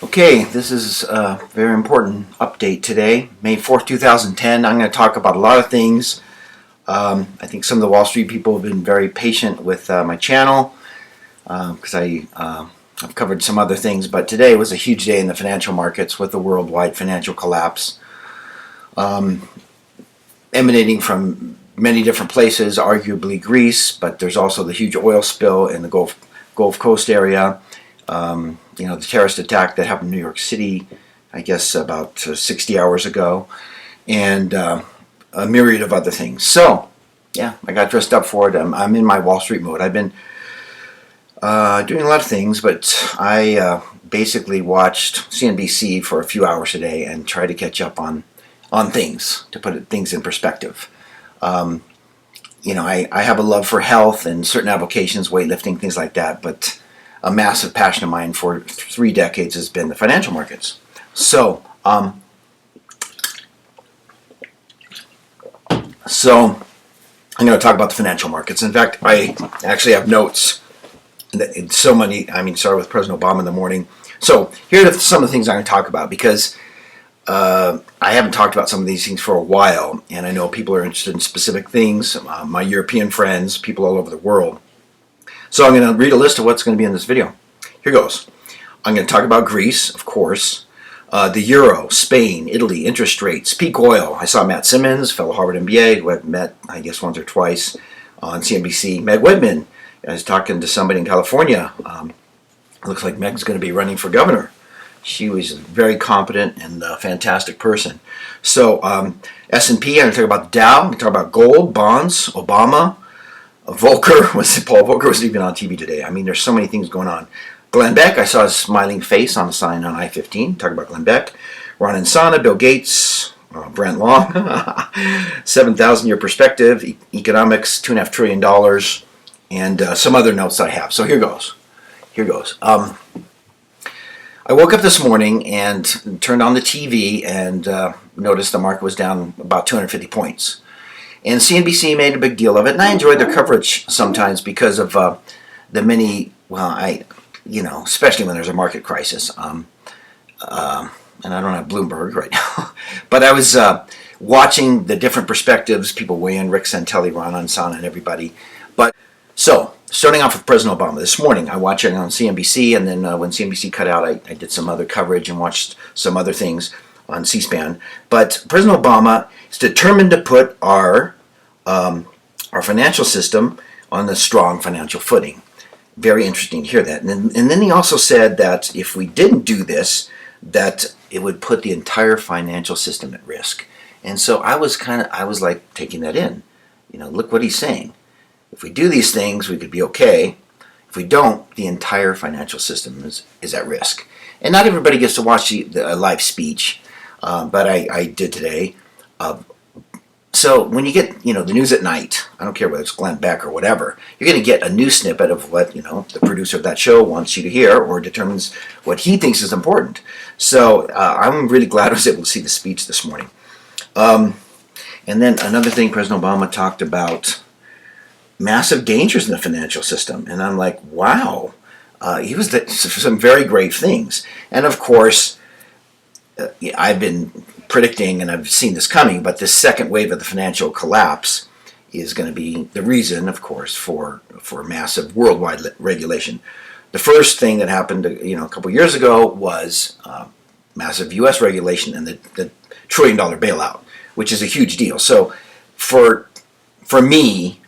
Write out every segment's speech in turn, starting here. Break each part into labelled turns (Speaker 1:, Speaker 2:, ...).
Speaker 1: Okay, this is a very important update today, May 4th, 2010. I'm going to talk about a lot of things. I think some of the Wall Street people have been very patient with my channel because I've covered some other things, but today was a huge day in the financial markets with the worldwide financial collapse emanating from many different places, arguably Greece, but there's also the huge oil spill in the Gulf Coast area. The terrorist attack that happened in New York City, I guess about 60 hours ago, and a myriad of other things. So, yeah, I got dressed up for it. I'm in my Wall Street mode. I've been doing a lot of things, but I basically watched CNBC for a few hours a day and tried to catch up on things, to put things in perspective. I have a love for health and certain applications, weightlifting, things like that, but a massive passion of mine for 3 decades has been the financial markets. So, I'm going to talk about the financial markets. In fact, I actually have notes. Started with President Obama in the morning. So here are some of the things I'm going to talk about because I haven't talked about some of these things for a while, and I know people are interested in specific things, my European friends, people all over the world. So I'm going to read a list of what's going to be in this video. Here goes. I'm going to talk about Greece, of course, the euro, Spain, Italy, interest rates, peak oil. I saw Matt Simmons, fellow Harvard MBA, who I've met, I guess, once or twice on CNBC. Meg Whitman. I was talking to somebody in California. Looks like Meg's going to be running for governor. She was a very competent and fantastic person. So S&P, I'm going to talk about the Dow. I'm going to talk about gold, bonds, Obama. Paul Volcker was even on TV today. I mean, there's so many things going on. Glenn Beck, I saw his smiling face on the sign on I-15. Talk about Glenn Beck. Ron Insana, Bill Gates, Brent Long, 7,000-year perspective, economics, $2.5 trillion, and some other notes I have. So here goes. I woke up this morning and turned on the TV and noticed the market was down about 250 points. And CNBC made a big deal of it, and I enjoyed their coverage sometimes because of the many, especially when there's a market crisis. And I don't have Bloomberg right now, but I was watching the different perspectives, people weigh in, Rick Santelli, Ron Insana, and everybody. So, starting off with President Obama, this morning I watched it on CNBC, and then when CNBC cut out, I did some other coverage and watched some other things on C-SPAN. But President Obama is determined to put our financial system on a strong financial footing. Very interesting to hear that. And then he also said that if we didn't do this, that it would put the entire financial system at risk. And so I was like taking that in. Look what he's saying. If we do these things, we could be okay. If we don't, the entire financial system is at risk. And not everybody gets to watch the live speech. But I did today. So when you get, the news at night, I don't care whether it's Glenn Beck or whatever, you're going to get a news snippet of what, the producer of that show wants you to hear or determines what he thinks is important. So I'm really glad I was able to see the speech this morning. And then another thing, President Obama talked about massive dangers in the financial system. And I'm like, wow, he was some very grave things. And of course, I've been predicting, and I've seen this coming, but this second wave of the financial collapse is going to be the reason, of course, for massive worldwide regulation. The first thing that happened, a couple years ago was massive U.S. regulation and the $1 trillion bailout, which is a huge deal. So for me,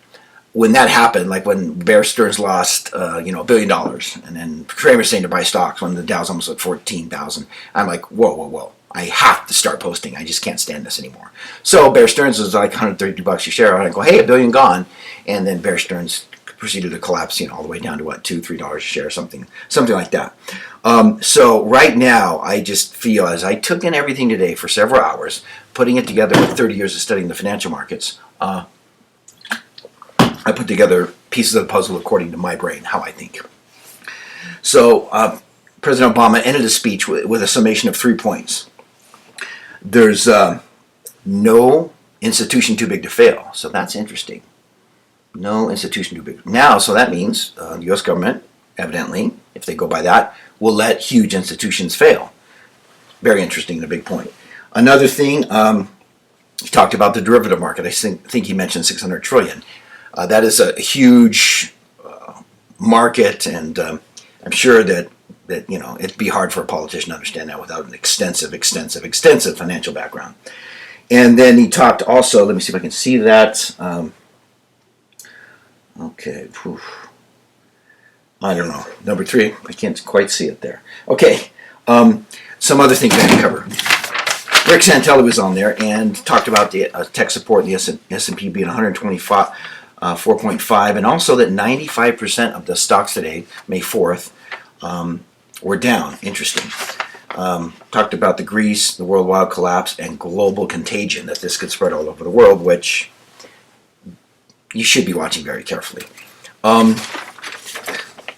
Speaker 1: when that happened, like when Bear Stearns lost, $1 billion, and then Cramer saying to buy stocks when the Dow's almost at 14,000, I'm like, whoa. I have to start posting. I just can't stand this anymore. So Bear Stearns was like $130 a share. And I go, hey, $1 billion gone. And then Bear Stearns proceeded to collapse, all the way down to what, $2, $3 a share, something like that. So right now, I just feel, as I took in everything today for several hours, putting it together with 30 years of studying the financial markets, I put together pieces of the puzzle according to my brain, how I think. So President Obama ended his speech with a summation of 3 points. There's no institution too big to fail. So that's interesting. No institution too big. Now, so that means the U.S. government, evidently, if they go by that, will let huge institutions fail. Very interesting and a big point. Another thing, he talked about the derivative market. I think he mentioned 600 trillion. That is a huge market, and I'm sure that it'd be hard for a politician to understand that without an extensive financial background. And then he talked also, let me see if I can see that. Okay. I don't know. Number 3, I can't quite see it there. Okay. Some other things I had to cover. Rick Santelli was on there and talked about the tech support in the S&P being 4.5, and also that 95% of the stocks today, May 4th, were down. Interesting. Talked about the Greece, the worldwide collapse, and global contagion, that this could spread all over the world, which you should be watching very carefully.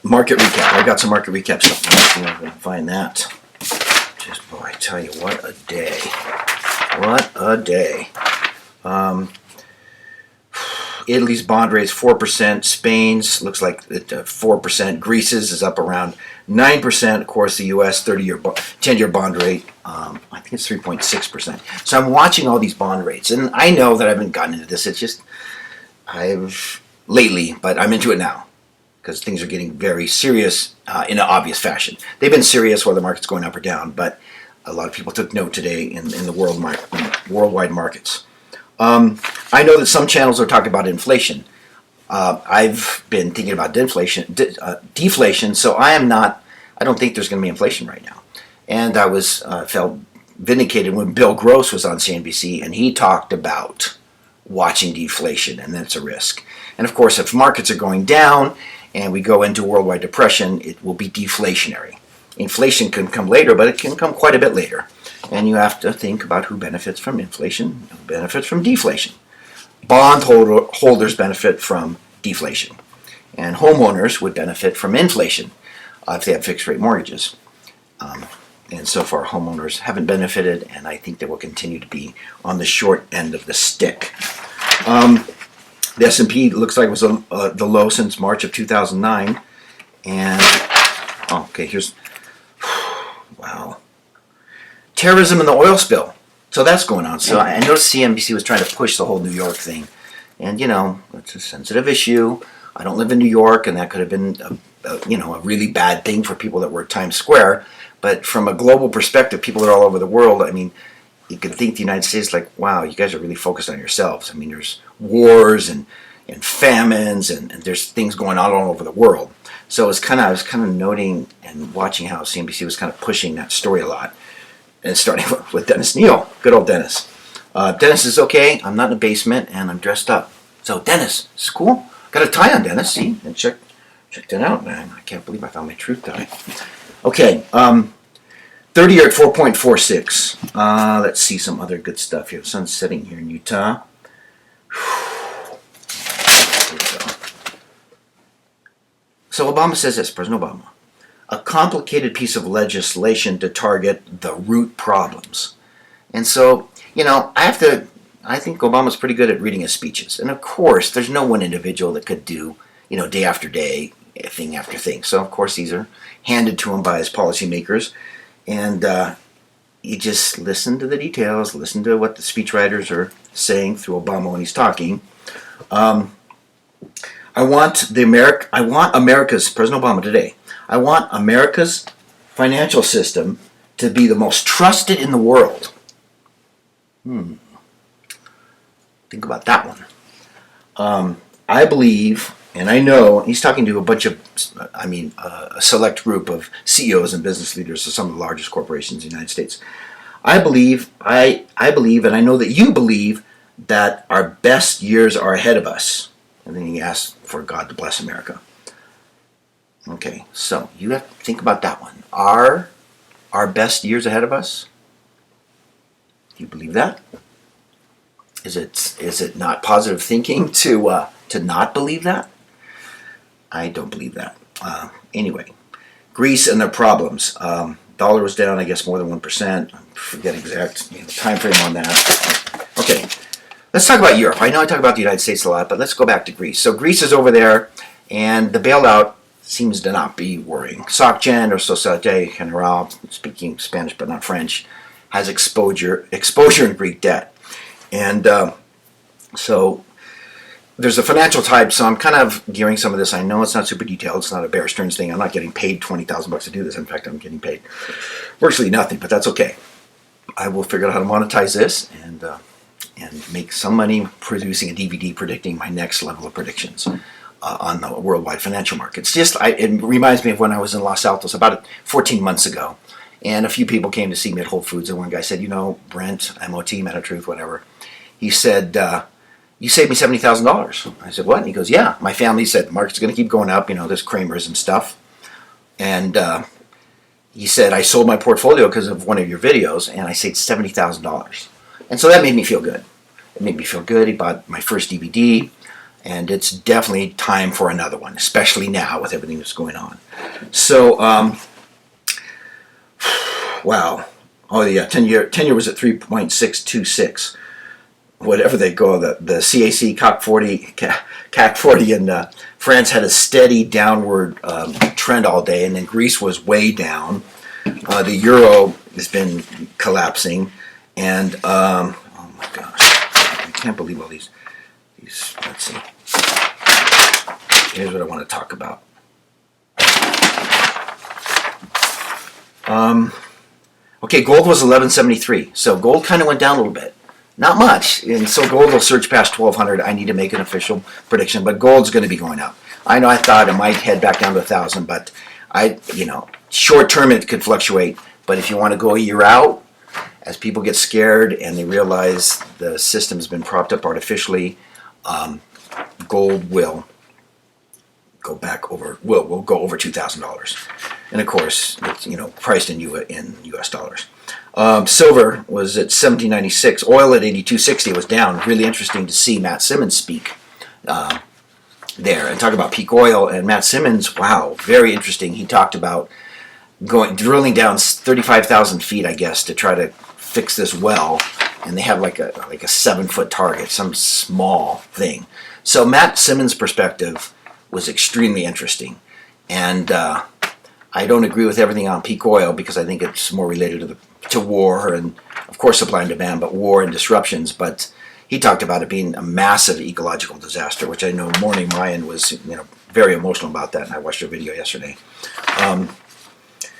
Speaker 1: Market recap. I got some market recap stuff. I'm going to find that. Just, boy, I tell you, what a day. What a day. Italy's bond rate is 4%. Spain's looks like 4%. Greece's is up around 9%. Of course, the U.S. 10-year bond rate, I think it's 3.6%. So I'm watching all these bond rates, and I know that I haven't gotten into this. It's just lately, but I'm into it now because things are getting very serious in an obvious fashion. They've been serious whether the market's going up or down, but a lot of people took note today in the worldwide markets. I know that some channels are talking about inflation. I've been thinking about deflation, so I don't think there's going to be inflation right now. And I felt vindicated when Bill Gross was on CNBC, and he talked about watching deflation, and that's a risk. And of course, if markets are going down and we go into worldwide depression, it will be deflationary. Inflation can come later, but it can come quite a bit later. And you have to think about who benefits from inflation, who benefits from deflation. Bondholders benefit from deflation. And homeowners would benefit from inflation if they have fixed rate mortgages. And so far, homeowners haven't benefited, and I think they will continue to be on the short end of the stick. The S&P looks like it was the low since March of 2009. And, here's, wow. Terrorism and the oil spill. So that's going on. So I noticed CNBC was trying to push the whole New York thing. And, it's a sensitive issue. I don't live in New York, and that could have been, a really bad thing for people that were at Times Square. But from a global perspective, people that are all over the world, you could think the United States, like, wow, you guys are really focused on yourselves. There's wars and famines, and there's things going on all over the world. So I was kind of noting and watching how CNBC was kind of pushing that story a lot. And starting with Dennis Neal. Good old Dennis. Dennis is okay. I'm not in the basement, and I'm dressed up. So, Dennis, this is cool. Got a tie on, Dennis. See? And check that out, man. I can't believe I found my truth tie. Okay. 30-year at 4.46. Let's see some other good stuff here. The sun's setting here in Utah. Here we go. So, Obama says this, President Obama. A complicated piece of legislation to target the root problems. And so, I think Obama's pretty good at reading his speeches. And of course, there's no one individual that could do, day after day, thing after thing. So of course, these are handed to him by his policymakers. And you just listen to the details, listen to what the speechwriters are saying through Obama when he's talking. I want America's, President Obama today, I want America's financial system to be the most trusted in the world. Think about that one. I believe, and I know, he's talking to a bunch of, a select group of CEOs and business leaders of some of the largest corporations in the United States. I believe, and I know that you believe, that our best years are ahead of us. And then he asked for God to bless America. Okay, so you have to think about that one. Are our best years ahead of us? Do you believe that? Is it not positive thinking to not believe that? I don't believe that. Anyway, Greece and their problems. Dollar was down, I guess, more than 1%. I forget exact time frame on that. Okay, let's talk about Europe. I know I talk about the United States a lot, but let's go back to Greece. So Greece is over there, and the bailout seems to not be worrying. SocGen, or Societe Generale, speaking Spanish but not French, has exposure in Greek debt. And so there's a financial type, so I'm kind of gearing some of this. I know it's not super detailed. It's not a Bear Stearns thing. I'm not getting paid $20,000 to do this. In fact, I'm getting paid virtually nothing, but that's okay. I will figure out how to monetize this and make some money producing a DVD predicting my next level of predictions on the worldwide financial markets. It reminds me of when I was in Los Altos about 14 months ago, and a few people came to see me at Whole Foods, and one guy said, Brent, MOT, manoftruth, whatever, he said, you saved me $70,000. I said, what? And he goes, yeah. My family said the market's going to keep going up. There's Kramers and stuff. And he said, I sold my portfolio because of one of your videos, and I saved $70,000. And so that made me feel good. It made me feel good. He bought my first DVD, and it's definitely time for another one, especially now with everything that's going on. So, wow. Oh, yeah, 10-year was at 3.626. Whatever they go, the CAC, CAC 40 in France had a steady downward trend all day, and then Greece was way down. The euro has been collapsing, and oh my gosh, I can't believe all these. Let's see. Here's what I want to talk about. Okay, gold was 1173, so gold kind of went down a little bit. Not much, and so gold will surge past 1,200. I need to make an official prediction, but gold's going to be going up. I know I thought it might head back down to 1,000, but short term it could fluctuate. But if you want to go a year out, as people get scared and they realize the system's been propped up artificially, gold will go back over. Will go over $2,000, and of course, it's priced in U.S. dollars. Silver was at 1796. Oil at 82.60 was down. Really interesting to see Matt Simmons speak there and talk about peak oil. And Matt Simmons, wow, very interesting. He talked about drilling down 35,000 feet, I guess, to try to fix this well. And they have like a 7-foot target, some small thing. So Matt Simmons' perspective was extremely interesting. And I don't agree with everything on peak oil because I think it's more related to war and, of course, supply and demand, but war and disruptions. But he talked about it being a massive ecological disaster, which I know Morning Ryan was very emotional about that, and I watched her video yesterday.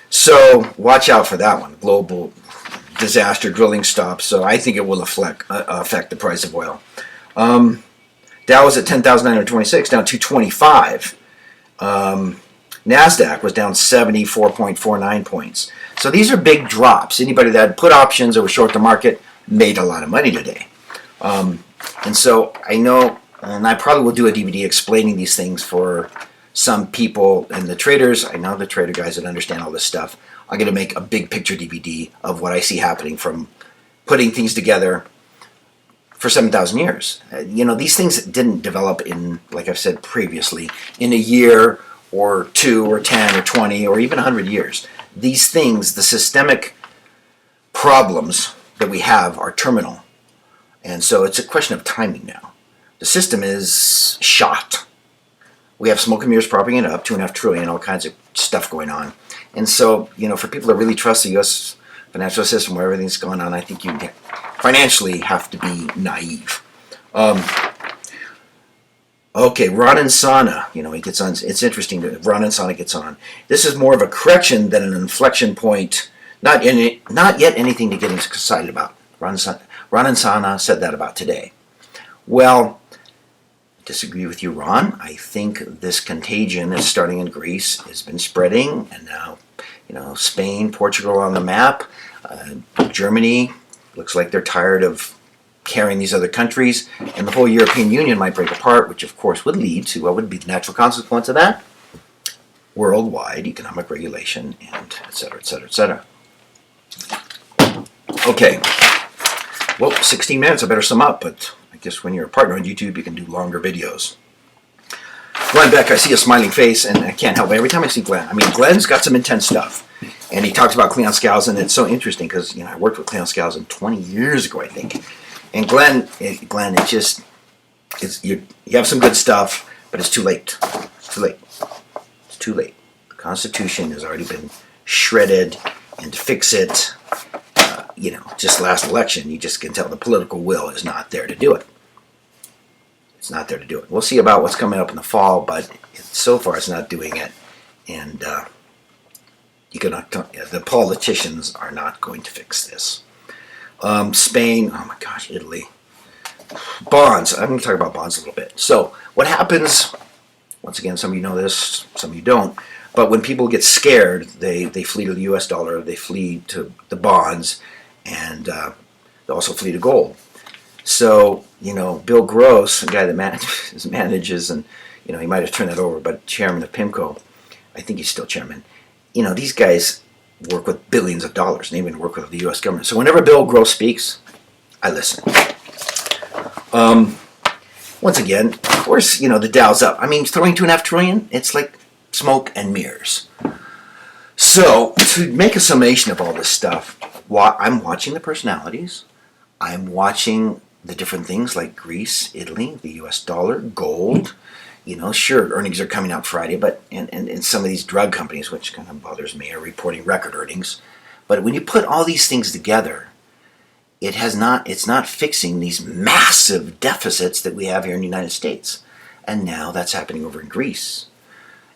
Speaker 1: So watch out for that one, global disaster, drilling stops. So I think it will affect the price of oil. Dow was at 10,926, down 225. NASDAQ was down 74.49 points. So these are big drops. Anybody that had put options or was short the market made a lot of money today. And so I know, and I probably will do a DVD explaining these things for some people and the traders. I know the trader guys that understand all this stuff. I'm going to make a big picture DVD of what I see happening from putting things together for 7,000 years. These things didn't develop in, like I've said previously, in a year or 2 or 10 or 20 or even 100 years. These things, the systemic problems that we have are terminal. And so it's a question of timing now. The system is shot. We have smoke and mirrors propping it up, $2.5 trillion, all kinds of stuff going on. And so, for people that really trust the U.S. financial system where everything's going on, I think you financially have to be naive. Okay, Ron and Sana, he gets on. It's interesting that Ron and Sana gets on. This is more of a correction than an inflection point. Not yet anything to get excited about. Ron and Sana said that about today. Well, disagree with you, Ron. I think this contagion is starting in Greece, has been spreading, and now, Spain, Portugal on the map, Germany, looks like they're tired of carrying these other countries, and the whole European Union might break apart, which of course would lead to what would be the natural consequence of that? Worldwide economic regulation, and et cetera, et cetera, et cetera. Okay. Well, 16 minutes, I better sum up, but I guess when you're a partner on YouTube, you can do longer videos. Glenn Beck, I see a smiling face, and I can't help it. Every time I see Glenn, Glenn's got some intense stuff. And he talks about Cleon Scalzo, and it's so interesting because, I worked with Cleon Scalzo 20 years ago, I think. And Glenn, it's just, you have some good stuff, but it's too late. It's too late. It's too late. The Constitution has already been shredded, and to fix it, just last election, you just can tell the political will is not there to do it. It's not there to do it. We'll see about what's coming up in the fall, but so far it's not doing it. And the politicians are not going to fix this. Spain, oh my gosh, Italy. Bonds, I'm going to talk about bonds a little bit. So what happens, once again, some of you know this, some of you don't, but when people get scared, they flee to the US dollar, they flee to the bonds, and they also flee to gold. So, Bill Gross, the guy that manages, and, he might have turned that over, but chairman of PIMCO, I think he's still chairman. These guys work with billions of dollars, and they even work with the U.S. government. So whenever Bill Gross speaks, I listen. Once again, of course, the Dow's up. I mean, throwing $2.5 trillion, it's like smoke and mirrors. So to make a summation of all this stuff, I'm watching the personalities. I'm watching the different things like Greece, Italy, the U.S. dollar, gold. Sure, earnings are coming out Friday, but and some of these drug companies, which kind of bothers me, are reporting record earnings. But when you put all these things together, it's not fixing these massive deficits that we have here in the United States. And now that's happening over in Greece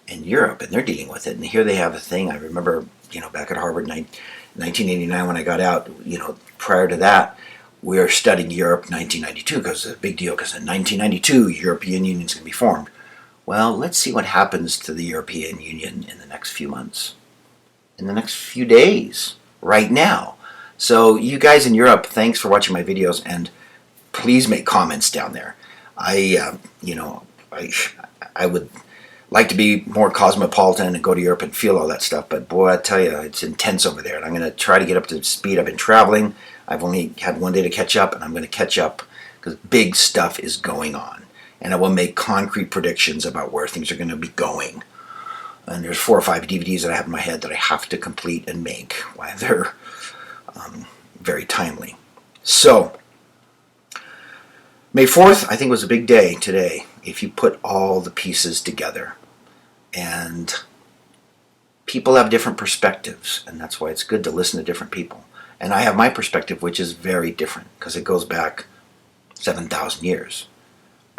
Speaker 1: and Europe, and they're dealing with it. And here they have a thing. I remember, back at Harvard, 1989, when I got out, prior to that, we were studying Europe 1992, because it's a big deal, because in 1992, European Union's going to be formed. Well, let's see what happens to the European Union in the next few months, in the next few days, right now. So you guys in Europe, thanks for watching my videos, and please make comments down there. I would like to be more cosmopolitan and go to Europe and feel all that stuff, but boy, I tell you, it's intense over there, and I'm going to try to get up to speed. I've been traveling. I've only had one day to catch up, and I'm going to catch up because big stuff is going on, and I will make concrete predictions about where things are going to be going. And there's 4 or 5 DVDs that I have in my head that I have to complete and make while they're very timely. So, May 4th, I think, was a big day today if you put all the pieces together. And people have different perspectives, and that's why it's good to listen to different people. And I have my perspective, which is very different, because it goes back 7,000 years.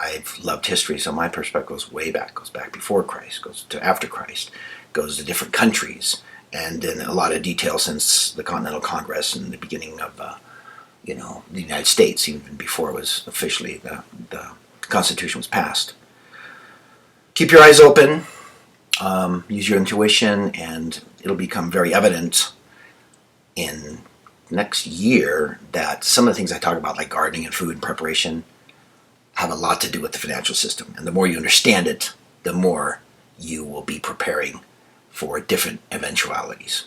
Speaker 1: I've loved history, so my perspective goes way back. Goes back before Christ, goes to after Christ, goes to different countries, and in a lot of detail since the Continental Congress and the beginning of the United States, even before it was officially the Constitution was passed. Keep your eyes open, use your intuition, and it'll become very evident in next year that some of the things I talk about, like gardening and food and preparation, have a lot to do with the financial system. And the more you understand it, the more you will be preparing for different eventualities.